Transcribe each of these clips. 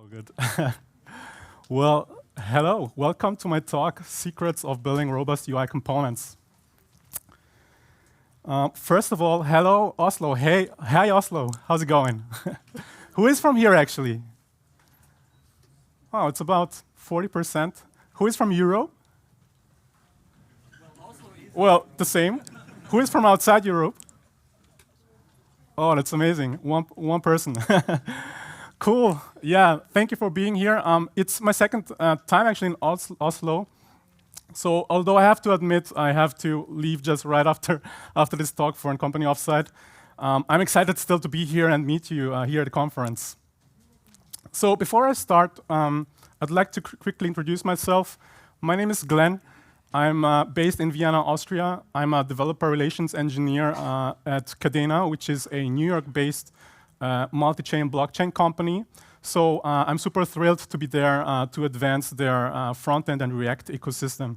good. Well, hello. Welcome to my talk, Secrets of Building Robust UI Components. First of all, hello, Oslo. Hey, hi, Oslo. How's it going? Who is from here, actually? Oh, it's about 40%. Who is from Europe? Well, the same. Who is from outside Europe? Oh, that's amazing. One person. Cool. Yeah, thank you for being here. It's my second time actually in Oslo. So although I have to admit I have to leave just right after this talk for a company offsite, I'm excited still to be here and meet you here at the conference. So before I start, I'd like to quickly introduce myself. My name is Glenn. I'm based in Vienna, Austria. I'm a developer relations engineer at Cadena, which is a New York-based multi-chain blockchain company. So I'm super thrilled to be there to advance their front-end and React ecosystem.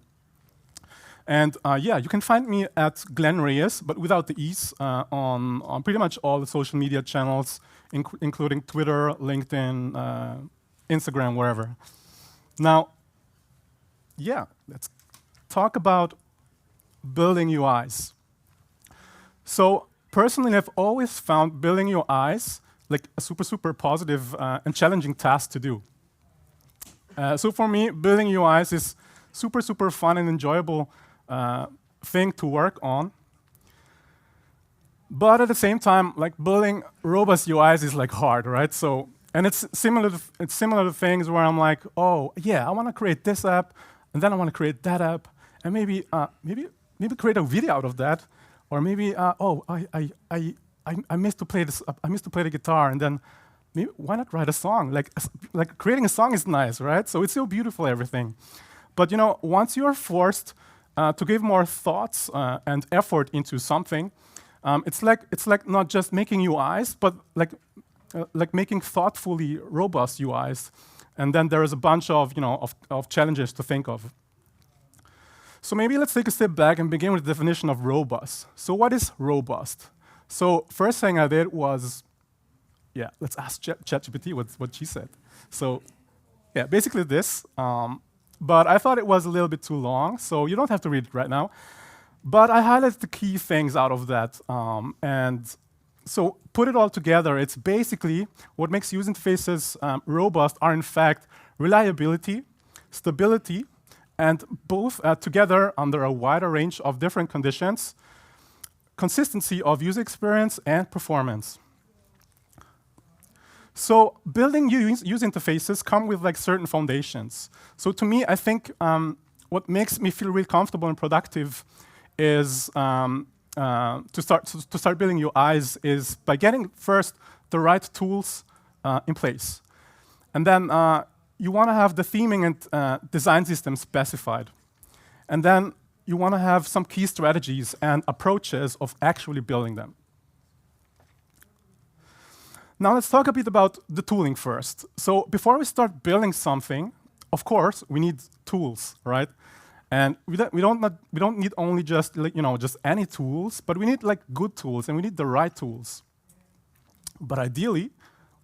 And yeah, you can find me at Glenn Reyes, but without the E's, on pretty much all the social media channels, including Twitter, LinkedIn, Instagram, wherever. Now, yeah, let's talk about building UIs. So personally, I've always found building UIs like a super positive and challenging task to do. So for me, building UIs is super fun and enjoyable thing to work on. But at the same time, like building robust UIs is like hard, right? So, and it's similar to things where I'm like, oh yeah, I want to create this app, and then I want to create that app, and maybe create a video out of that, or maybe oh I missed to play this. I missed to play the guitar, and then maybe why not write a song? Like creating a song is nice, right? So it's so beautiful, everything. But you know, once you are forced to give more thoughts and effort into something, it's like not just making UIs, but like making thoughtfully robust UIs. And then there is a bunch of of challenges to think of. So maybe let's take a step back and begin with the definition of robust. So what is robust? So first thing I did was, yeah, let's ask ChatGPT what she said. So yeah, basically this. But I thought it was a little bit too long, so you don't have to read it right now. But I highlighted the key things out of that. And so put it all together, it's basically what makes user interfaces robust are in fact reliability, stability, and both together under a wider range of different conditions, consistency of user experience and performance. So building user interfaces come with like certain foundations. So to me, I think what makes me feel really comfortable and productive is to start building UIs is by getting first the right tools in place, and then you want to have the theming and design system specified, and then you want to have some key strategies and approaches of actually building them. Now let's talk a bit about the tooling first. So before we start building something, of course, we need tools, right? And we don't need only just just any tools, but we need like good tools and we need the right tools. But ideally,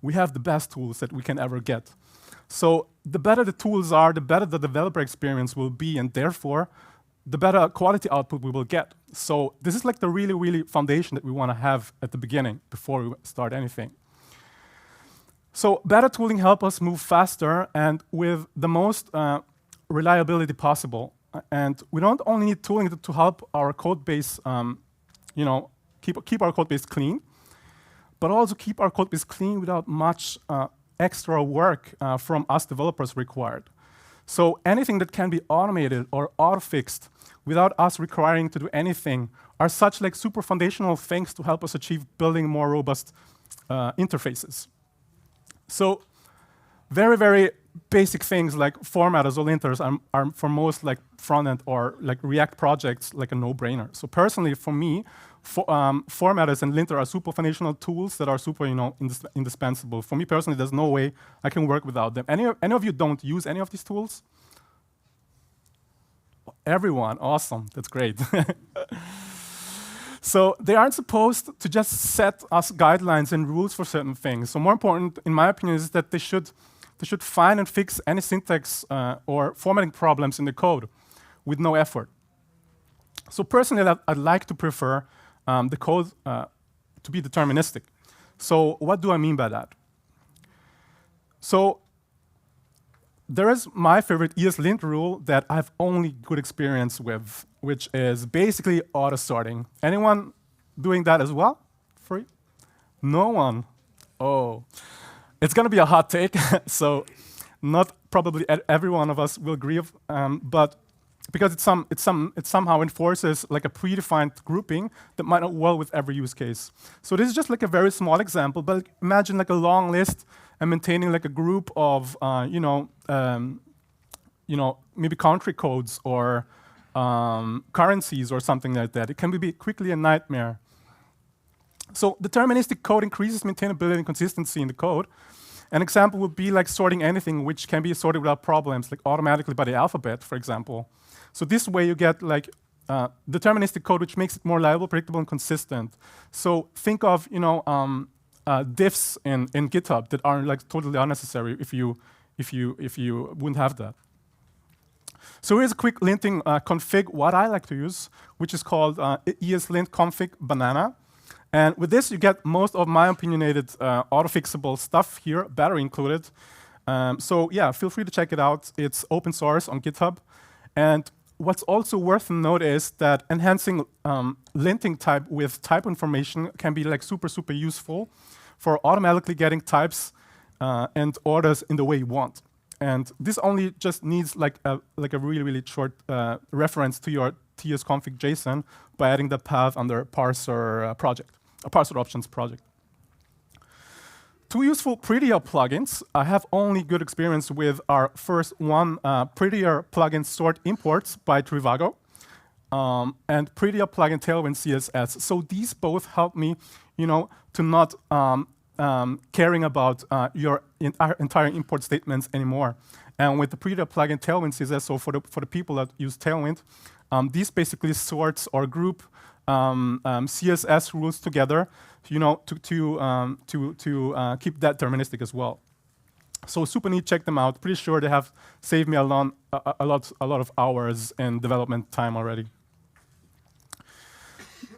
we have the best tools that we can ever get. So the better the tools are, the better the developer experience will be, and therefore, the better quality output we will get. So this is like the really foundation that we want to have at the beginning before we start anything. So better tooling help us move faster and with the most reliability possible. And we don't only need tooling to help our code base, keep our code base clean, but also keep our code base clean without much extra work from us developers required. So anything that can be automated or auto-fixed without us requiring to do anything are such like super foundational things to help us achieve building more robust interfaces. So very basic things like formatters or linters are for most like front-end or like React projects like a no-brainer. So personally, for me, formatters and linter are super foundational tools that are super indispensable. For me personally, there's no way I can work without them. Any of you don't use any of these tools? Everyone, awesome, that's great. So they aren't supposed to just set us guidelines and rules for certain things. So more important, in my opinion, is that they should they should find and fix any syntax or formatting problems in the code with no effort. So personally, I'd like to prefer the code to be deterministic. So what do I mean by that? So there is my favorite ESLint rule that I have only good experience with, which is basically auto-sorting. Anyone doing that as well? For you? No one. Oh, it's going to be a hot take, so not probably every one of us will agree, but because it somehow enforces like a predefined grouping that might not well with every use case. So this is just like a very small example, but imagine like a long list and maintaining like a group of maybe country codes or currencies or something like that. It can be quickly a nightmare. So deterministic code increases maintainability and consistency in the code. An example would be like sorting anything which can be sorted without problems, like automatically by the alphabet, for example. So this way you get like deterministic code which makes it more reliable, predictable, and consistent. So think of diffs in GitHub that are like totally unnecessary if you wouldn't have that. So here's a quick linting config what I like to use, which is called ESLint config banana. And with this, you get most of my opinionated auto-fixable stuff here, battery included. So yeah, feel free to check it out. It's open source on GitHub. And what's also worth note is that enhancing linting type with type information can be like super useful for automatically getting types and orders in the way you want. And this only just needs like a really short reference to your tsconfig JSON by adding the path under parser project, a parser options project. Two useful Prettier plugins. I have only good experience with our first one, Prettier plugin sort imports by Trivago, and Prettier plugin Tailwind CSS. So these both help me, to not caring about your entire import statements anymore. And with the Prettier plugin Tailwind CSS, so for the people that use Tailwind, these basically sorts or group CSS rules together, to keep that deterministic as well. So super neat. Check them out. Pretty sure they have saved me a lot of hours in development time already.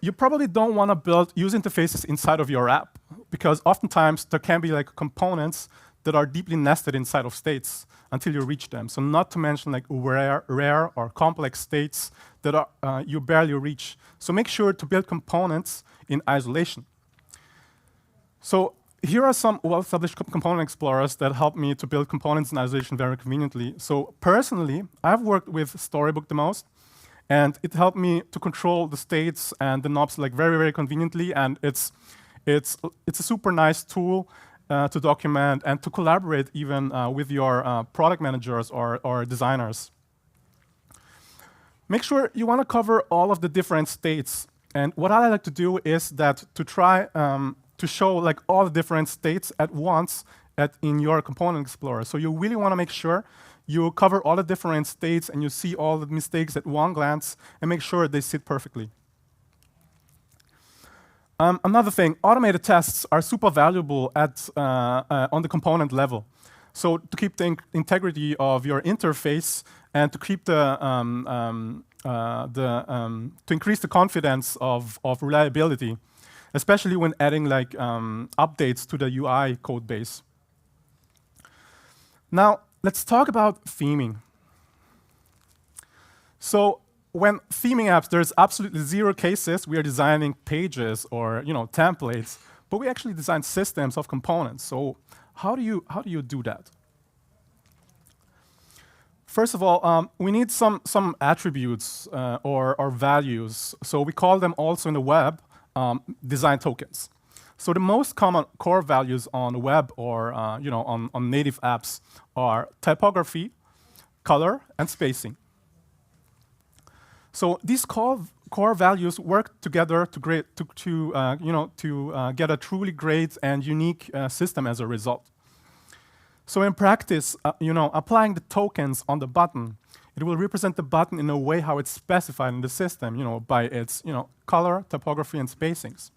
You probably don't want to build user interfaces inside of your app because oftentimes there can be like components that are deeply nested inside of states until you reach them. So not to mention like rare or complex states that are you barely reach. So make sure to build components in isolation. So here are some well-established component explorers that help me to build components in isolation very conveniently. So personally, I've worked with Storybook the most, and it helped me to control the states and the knobs like very conveniently. And it's a super nice tool to document and to collaborate even with your product managers or designers. Make sure you want to cover all of the different states. And what I like to do is that to try to show like all the different states at once in your component explorer. So you really want to make sure you cover all the different states and you see all the mistakes at one glance and make sure they sit perfectly. Another thing, automated tests are super valuable on the component level. So to keep the integrity of your interface and to keep to increase the confidence of reliability, especially when adding like updates to the UI code base. Now let's talk about theming. So when theming apps, there's absolutely zero cases we are designing pages or templates, but we actually design systems of components. So how do you do that? First of all, we need some attributes or values. So we call them also in the web design tokens. So the most common core values on the web or on native apps are typography, color, and spacing. So these core values work together to get a truly great and unique system as a result. So in practice, applying the tokens on the button, it will represent the button in a way how it's specified in the system, by its color, typography, and spacings.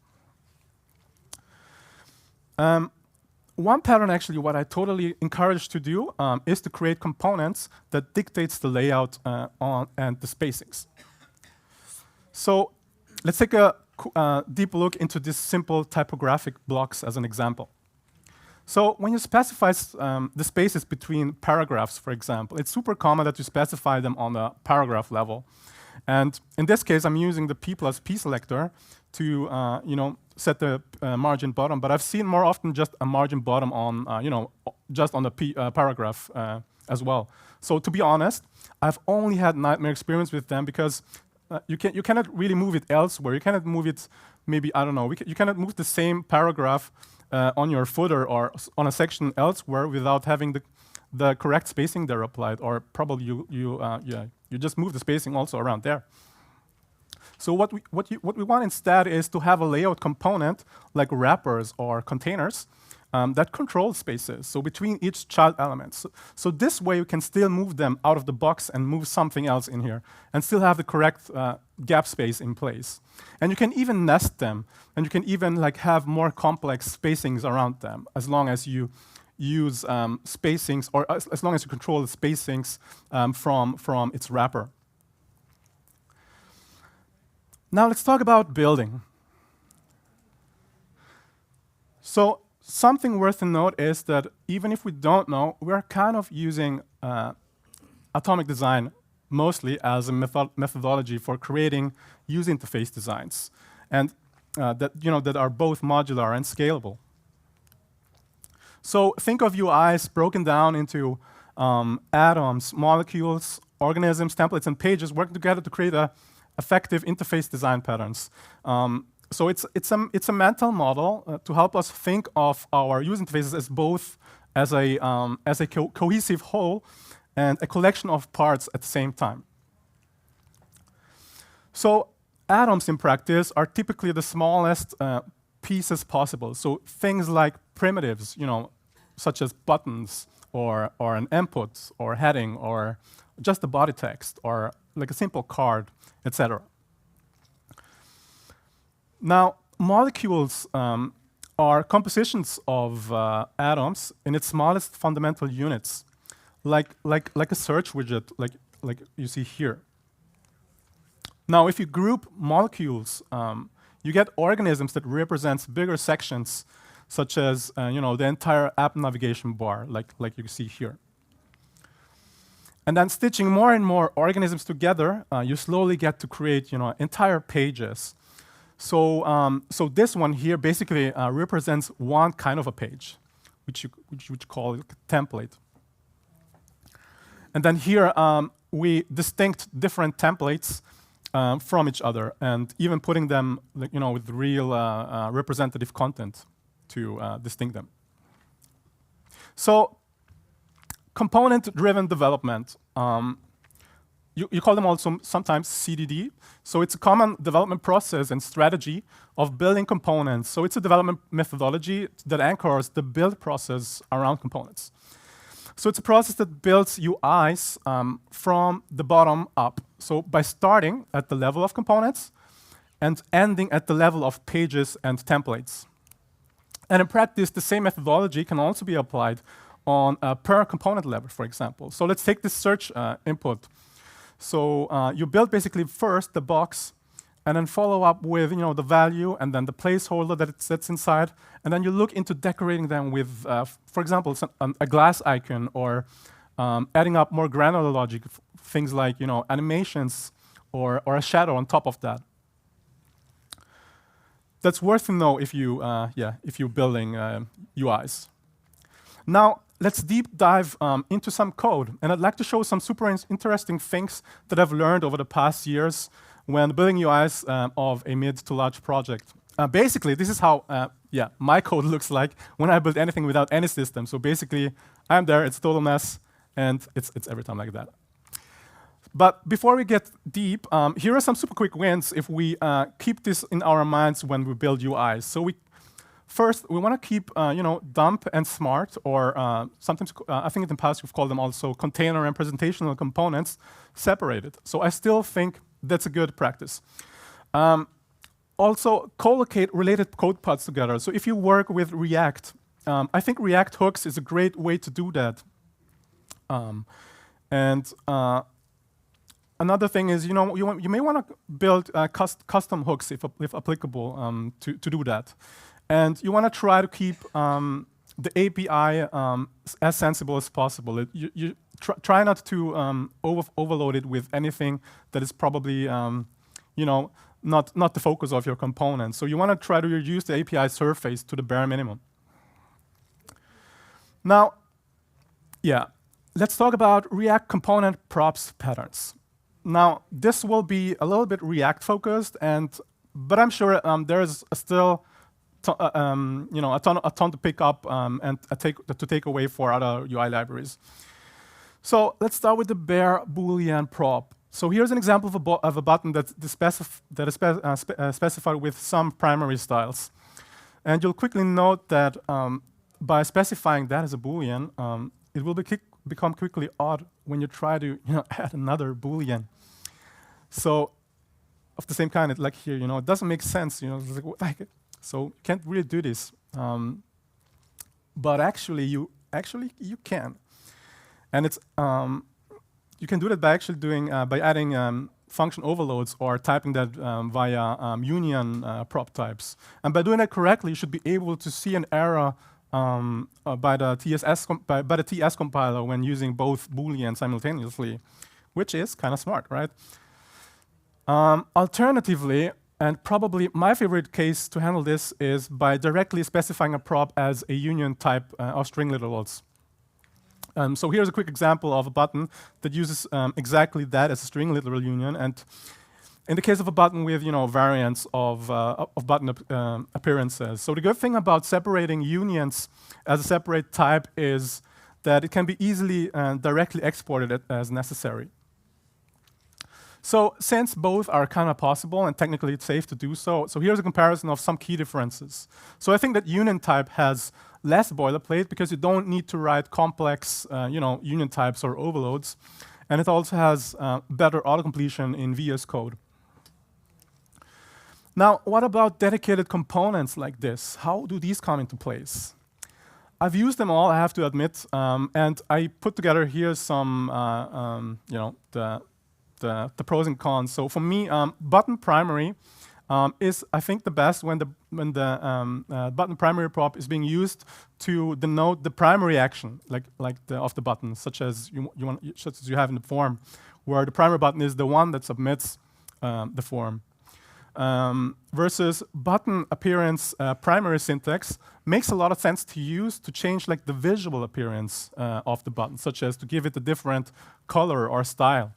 one pattern, actually, what I totally encourage to do is to create components that dictates the layout and the spacings. So let's take a deep look into this simple typographic blocks as an example. So when you specify the spaces between paragraphs, for example, it's super common that you specify them on the paragraph level. And in this case, I'm using the P plus P selector to set the margin bottom. But I've seen more often just a margin bottom on just on the paragraph as well. So to be honest, I've only had nightmare experience with them because you cannot really move it elsewhere. You cannot move it, maybe, I don't know. You cannot move the same paragraph on your footer or on a section elsewhere without having the correct spacing there applied, or probably you just move the spacing also around there. So what we want instead is to have a layout component like wrappers or containers that control spaces, so between each child element. So this way you can still move them out of the box and move something else in here and still have the correct gap space in place. And you can even nest them, and you can even have more complex spacings around them as long as you use spacings, or as long as you control the spacings from its wrapper. Now let's talk about building. So something worth to note is that even if we don't know, we're kind of using atomic design mostly as a methodology for creating user interface designs, and that are both modular and scalable. So think of UIs broken down into atoms, molecules, organisms, templates, and pages working together to create effective interface design patterns. So it's a mental model to help us think of our user interfaces as both as a cohesive whole and a collection of parts at the same time. So atoms in practice are typically the smallest pieces possible. So things like primitives, such as buttons or an input or heading or just the body text or like a simple card, etc. Now, molecules are compositions of atoms in its smallest fundamental units, like a search widget, like you see here. Now, if you group molecules, you get organisms that represents bigger sections, such as the entire app navigation bar, like you see here. And then stitching more and more organisms together, you slowly get to create entire pages. So this one here basically represents one kind of a page, which you call a template. And then here we distinct different templates from each other, and even putting them with real representative content to distinct them. So component-driven development. You call them also sometimes CDD. So it's a common development process and strategy of building components. So it's a development methodology that anchors the build process around components. So it's a process that builds UIs from the bottom up. So by starting at the level of components and ending at the level of pages and templates. And in practice, the same methodology can also be applied on a per component level, for example. So let's take this search input. So you build basically first the box, and then follow up with the value, and then the placeholder that it sits inside, and then you look into decorating them with, for example, a glass icon, or adding up more granular logic, things like animations or a shadow on top of that. That's worth to know if you're building UIs. Now, let's deep dive into some code. And I'd like to show some super interesting things that I've learned over the past years when building UIs of a mid to large project. Basically, this is how my code looks like when I build anything without any system. So basically, I'm there, it's a total mess, and it's every time like that. But before we get deep, here are some super quick wins if we keep this in our minds when we build UIs. So first, we want to keep dump and smart, or sometimes I think in the past we've called them also container and presentational components separated. So I still think that's a good practice. Also, collocate related code paths together. So if you work with React, I think React hooks is a great way to do that. And another thing is, you may want to build custom hooks if applicable to do that. And you want to try to keep the API as sensible as possible. You try not to overload it with anything that is probably not the focus of your component. So you want to try to reduce the API surface to the bare minimum. Now, let's talk about React component props patterns. Now, this will be a little bit React focused, but I'm sure there is still a ton to pick up and to take away for other UI libraries. So let's start with the bare Boolean prop. So here's an example of a button that is specified with some primary styles. And you'll quickly note that by specifying that as a Boolean, it will become quickly odd when you try to add another Boolean. So of the same kind, like here, it doesn't make sense. So you can't really do this. But actually, you can. And it's you can do that by actually by adding function overloads or typing that via union prop types. And by doing that correctly, you should be able to see an error by the TS compiler when using both Boolean simultaneously, which is kind of smart, right? Alternatively, and probably my favorite case to handle this is by directly specifying a prop as a union type of string literals. So here's a quick example of a button that uses exactly that as a string literal union. And in the case of a button with variants of button appearances. So the good thing about separating unions as a separate type is that it can be easily directly exported as necessary. So since both are kind of possible and technically it's safe to do so, here's a comparison of some key differences. So I think that union type has less boilerplate because you don't need to write complex union types or overloads. And it also has better autocompletion in VS Code. Now, what about dedicated components like this? How do these come into place? I've used them all, I have to admit, and I put together here some, the pros and cons. So for me, button primary is, I think, the best when the button primary prop is being used to denote the primary action, of the button, such as you have in the form, where the primary button is the one that submits the form. Versus button appearance primary syntax makes a lot of sense to use to change the visual appearance of the button, such as to give it a different color or style.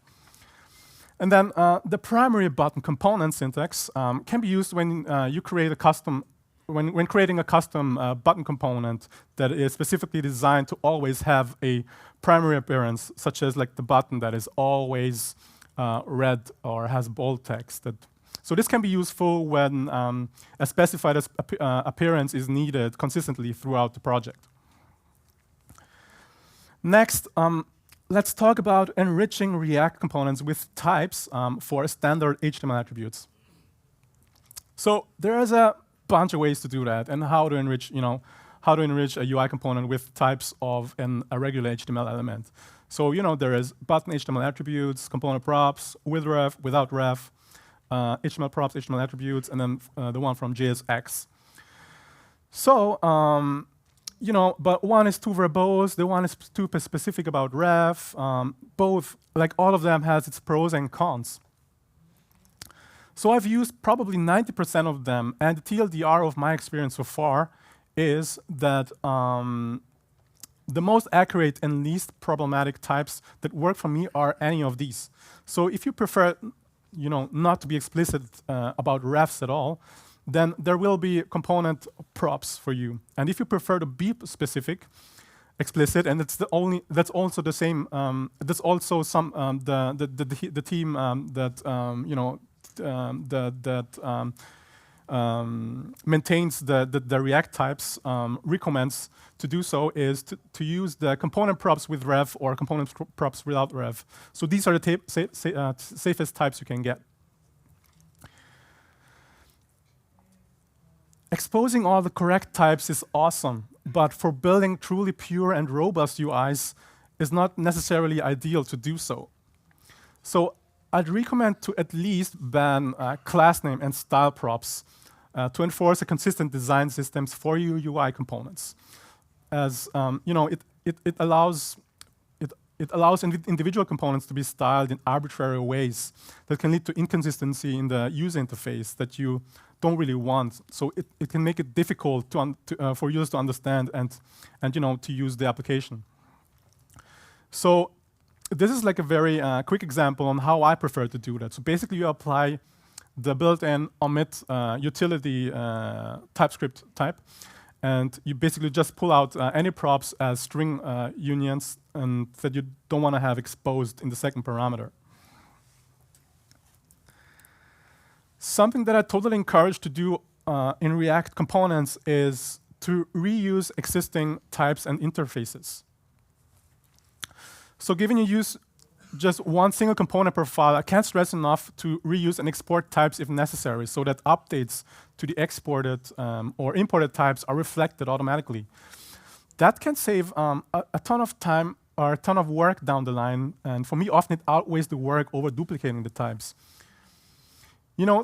And then the primary button component syntax can be used when you create a custom, when creating a custom button component that is specifically designed to always have a primary appearance, such as the button that is always red or has bold text. So this can be useful when a specified appearance is needed consistently throughout the project. Next, let's talk about enriching React components with types for standard HTML attributes. So there is a bunch of ways to do that, and how to enrich, a UI component with types of a regular HTML element. So there is button HTML attributes, component props, with ref, without ref, HTML props, HTML attributes, and then the one from JSX. So, but one is too verbose, the one is too specific about ref. Both, all of them has its pros and cons. So I've used probably 90% of them, and the TLDR of my experience so far is that the most accurate and least problematic types that work for me are any of these. So if you prefer not to be explicit about refs at all, then there will be component props for you. And if you prefer to be explicit, and that's also the same. That's also some the team maintains the React types recommends to do so is to use the component props with ref or component props without ref. So these are the safest types you can get. Exposing all the correct types is awesome. but for building truly pure and robust UIs, it's not necessarily ideal to do so. So I'd recommend to at least ban class name and style props to enforce a consistent design systems for your UI components. As it allows individual components to be styled in arbitrary ways that can lead to inconsistency in the user interface that you don't really want. So it can make it difficult for users to understand and to use the application. So this is like a very quick example on how I prefer to do that. So basically, you apply the built-in omit utility TypeScript type, and you basically just pull out any props as string unions and that you don't want to have exposed in the second parameter. Something that I totally encourage to do in React components is to reuse existing types and interfaces. So given you use just one single component per file, I can't stress enough to reuse and export types if necessary so that updates to the exported or imported types are reflected automatically. That can save a ton of time or a ton of work down the line, and for me, often it outweighs the work over duplicating the types.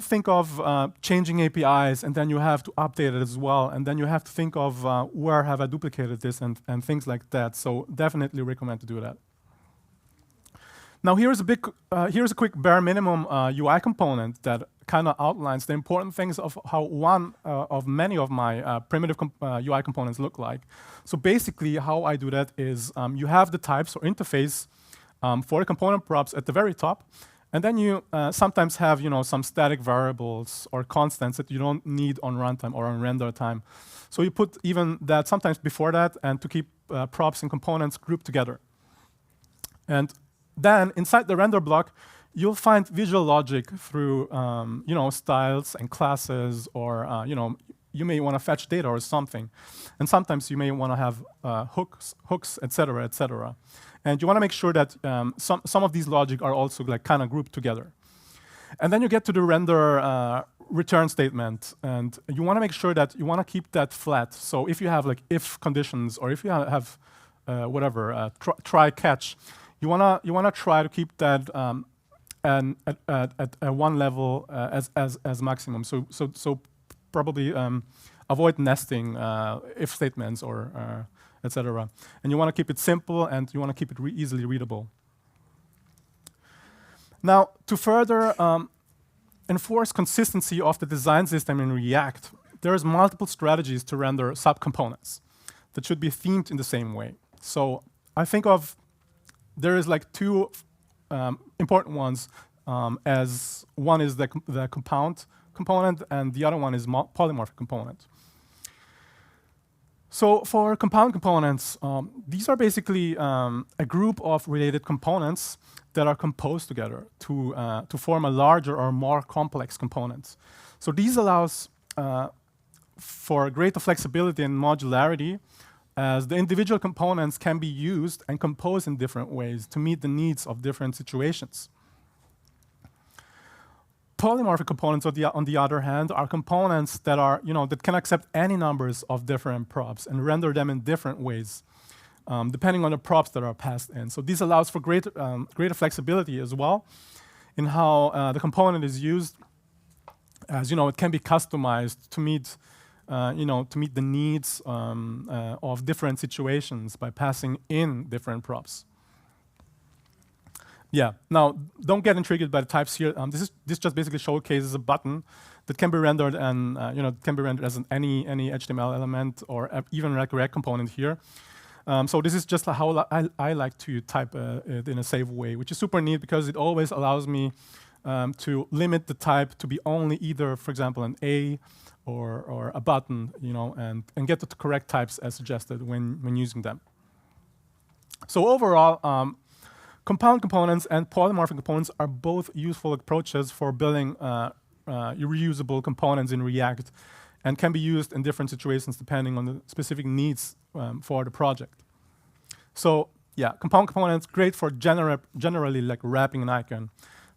Think of changing APIs, and then you have to update it as well, and then you have to think of where have I duplicated this and things like that. So definitely recommend to do that. Now here's a quick bare minimum UI component that kind of outlines the important things of how one of many of my primitive UI components look like. So basically, how I do that is you have the types or interface for the component props at the very top, and then you sometimes have some static variables or constants that you don't need on runtime or on render time. So you put even that sometimes before that, and to keep props and components grouped together. And then inside the render block, you'll find visual logic through styles and classes, or you may want to fetch data or something, and sometimes you may want to have hooks, etc., etc. And you want to make sure that some of these logic are also like kind of grouped together. And then you get to the render return statement, and you want to make sure that you want to keep that flat. So if you have like if conditions, or if you have whatever try catch, you wanna try to keep that at one level as maximum. So probably avoid nesting if statements or etc. And you want to keep it simple, and you want to keep it easily readable. Now, to further enforce consistency of the design system in React, there's multiple strategies to render subcomponents that should be themed in the same way. So I think there is like two important ones, as one is the compound component, and the other one is polymorphic component. So for compound components, these are basically a group of related components that are composed together to form a larger or more complex component. So these allows for greater flexibility and modularity, as the individual components can be used and composed in different ways to meet the needs of different situations. Polymorphic components, on the other hand, are components that are that can accept any numbers of different props and render them in different ways, depending on the props that are passed in. So this allows for greater flexibility as well in how the component is used, as it can be customized to meet the needs of different situations by passing in different props. Yeah. Now, don't get intrigued by the types here. This just basically showcases a button that can be rendered and can be rendered as any HTML element, or even like a React component here. So this is just how I like to type it in a safe way, which is super neat because it always allows me to limit the type to be only either, for example, an A or a button, and get the correct types as suggested when using them. So overall, compound components and polymorphic components are both useful approaches for building reusable components in React, and can be used in different situations depending on the specific needs for the project. So yeah, compound components, great for generally like wrapping an icon.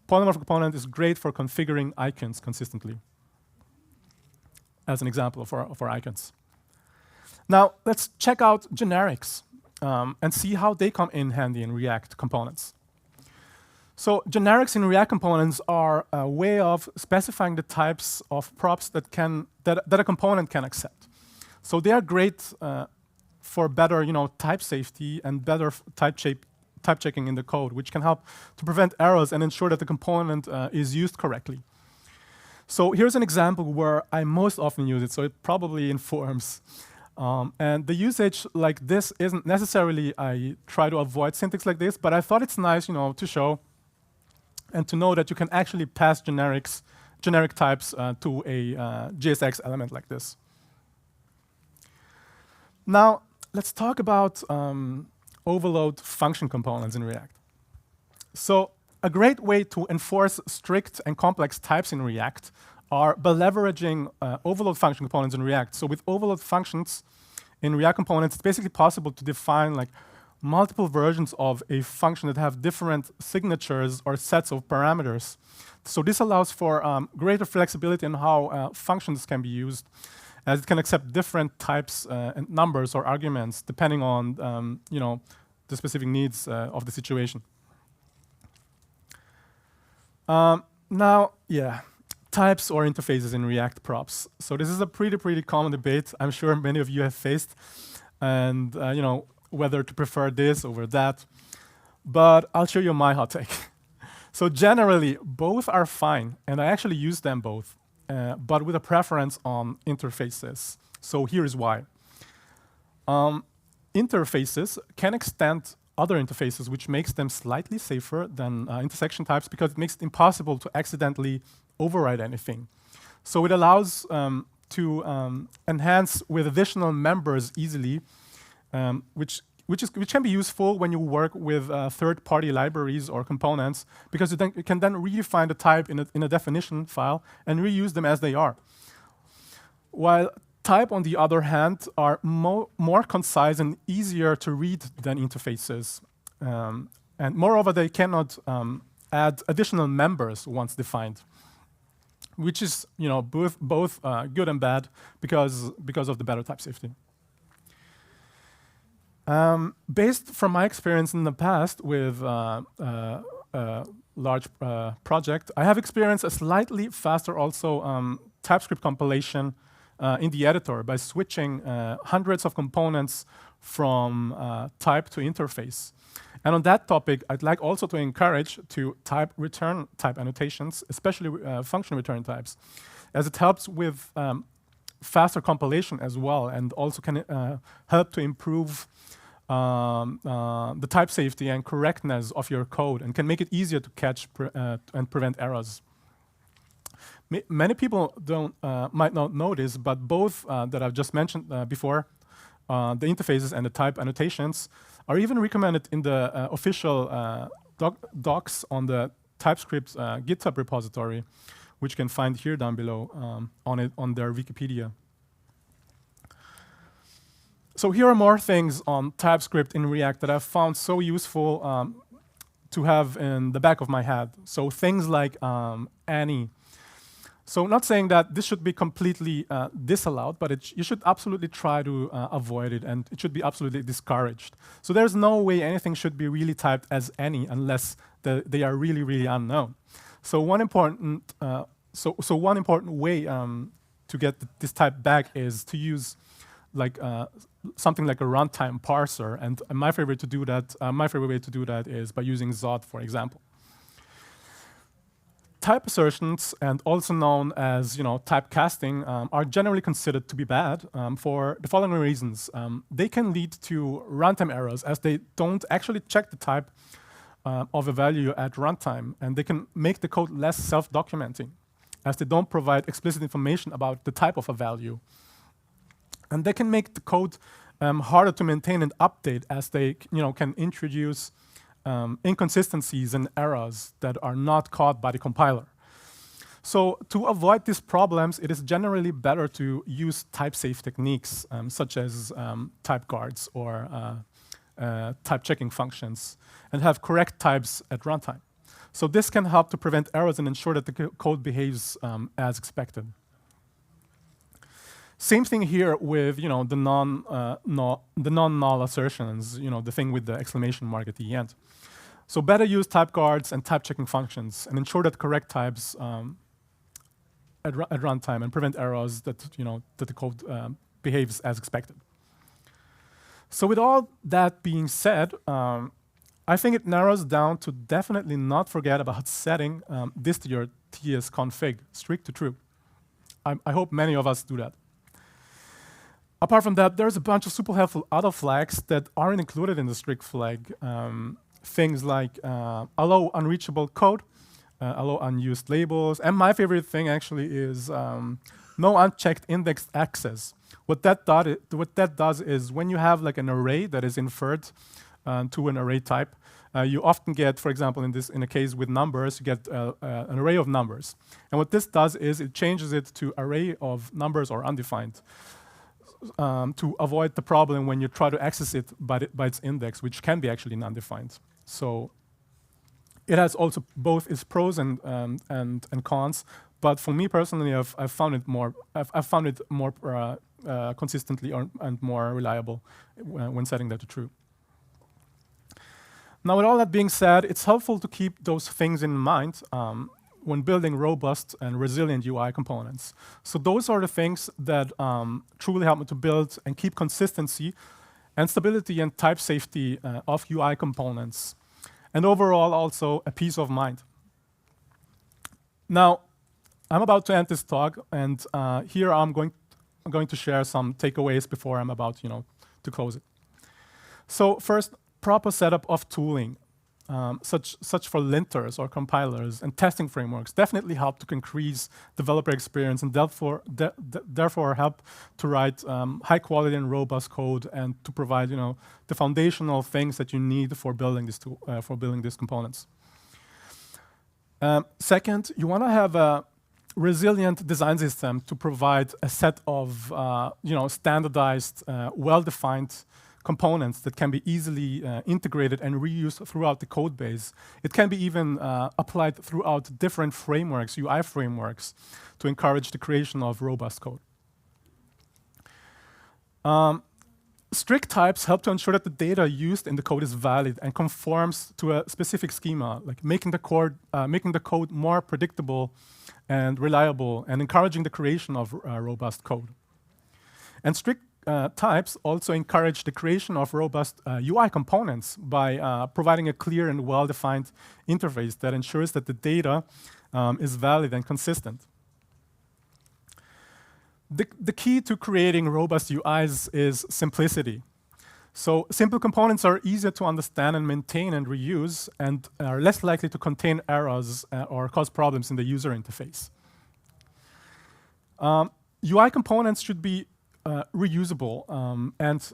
Polymorphic component is great for configuring icons consistently, as an example of our icons. Now, let's check out generics and see how they come in handy in React components. So generics in React components are a way of specifying the types of props that a component can accept. So they are great for better, type safety and better type checking in the code, which can help to prevent errors and ensure that the component is used correctly. So here's an example where I most often use it, so it probably informs. And the usage like this isn't necessarily I try to avoid syntax like this, but I thought it's nice, to show and to know that you can actually pass generic types to a JSX element like this. Now, let's talk about overload function components in React. So a great way to enforce strict and complex types in React are by leveraging overload function components in React. So with overload functions in React components, it's basically possible to define multiple versions of a function that have different signatures or sets of parameters. So this allows for greater flexibility in how functions can be used, as it can accept different types and numbers or arguments depending on the specific needs of the situation. Now, types or interfaces in React props. So this is a pretty common debate I'm sure many of you have faced, and whether to prefer this over that. But I'll show you my hot take. So generally, both are fine, and I actually use them both, but with a preference on interfaces. So here is why. Interfaces can extend other interfaces, which makes them slightly safer than intersection types because it makes it impossible to accidentally override anything. So it allows to enhance with additional members easily, which can be useful when you work with third-party libraries or components, because you can then redefine the type in a definition file and reuse them as they are. While type, on the other hand, are more concise and easier to read than interfaces. And moreover, they cannot add additional members once defined, which is both good and bad because of the better type safety. Based from my experience in the past with large project, I have experienced a slightly faster also TypeScript compilation in the editor by switching hundreds of components from type to interface. And on that topic, I'd like also to encourage to return type annotations, especially function return types, as it helps with faster compilation as well, and also can help to improve the type safety and correctness of your code, and can make it easier to catch and prevent errors. Many people might not know this, but both that I've just mentioned before, the interfaces and the type annotations, are even recommended in the official docs on the TypeScript GitHub repository, which you can find here down below on their Wikipedia. So here are more things on TypeScript in React that I've found so useful to have in the back of my head. So things like any. So not saying that this should be completely disallowed, but you should absolutely try to avoid it, and it should be absolutely discouraged. So there's no way anything should be really typed as any unless they are really unknown. So one important way to get this type back is to use something like a runtime parser, and my favorite way to do that is by using Zod, for example. Type assertions, and also known as typecasting, are generally considered to be bad for the following reasons. They can lead to runtime errors, as they don't actually check the type of a value at runtime, and they can make the code less self-documenting, as they don't provide explicit information about the type of a value. And they can make the code harder to maintain and update, as they can introduce inconsistencies and errors that are not caught by the compiler. So to avoid these problems, it is generally better to use type-safe techniques, such as type guards or type checking functions, and have correct types at runtime. So this can help to prevent errors and ensure that the code behaves as expected. Same thing here with the non-null assertions, the thing with the exclamation mark at the end. So better use type guards and type checking functions, and ensure that correct types at runtime, and prevent errors that that the code behaves as expected. So with all that being said, I think it narrows down to definitely not forget about setting this to your TS config, strict to true. I hope many of us do that. Apart from that, there's a bunch of super helpful other flags that aren't included in the strict flag. Things like allow unreachable code, allow unused labels, and my favorite thing actually is no unchecked indexed access. What that does is when you have like an array that is inferred to an array type, you often get, for example, in a case with numbers, you get an array of numbers. And what this does is it changes it to array of numbers or undefined to avoid the problem when you try to access it by its index, which can be actually undefined. So it has also both its pros and cons. But for me personally, I've found it more consistently and more reliable when setting that to true. Now, with all that being said, it's helpful to keep those things in mind when building robust and resilient UI components. So those are the things that truly help me to build and keep consistency and stability and type safety of UI components, and overall also a peace of mind. Now, I'm about to end this talk, and here I'm going to share some takeaways before I'm about to close it. So first, proper setup of tooling, such for linters or compilers and testing frameworks, definitely help to increase developer experience and therefore help to write high quality and robust code and to provide the foundational things that you need for building these components. Second, you want to have a resilient design system to provide a set of standardized, well-defined components that can be easily integrated and reused throughout the code base. It can be even applied throughout different frameworks, UI frameworks, to encourage the creation of robust code. Strict types help to ensure that the data used in the code is valid and conforms to a specific schema, like making the code more predictable and reliable, and encouraging the creation of robust code. And strict types also encourage the creation of robust UI components by providing a clear and well-defined interface that ensures that the data is valid and consistent. The key to creating robust UIs is simplicity. So simple components are easier to understand and maintain and reuse, and are less likely to contain errors or cause problems in the user interface. UI components should be reusable and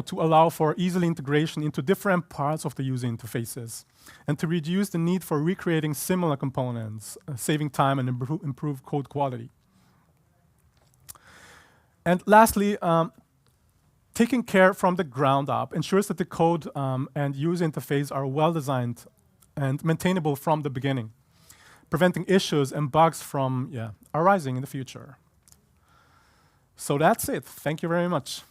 to allow for easily integration into different parts of the user interfaces, and to reduce the need for recreating similar components, saving time and improve code quality. And lastly, taking care from the ground up ensures that the code and user interface are well designed and maintainable from the beginning, preventing issues and bugs from arising in the future. So that's it. Thank you very much.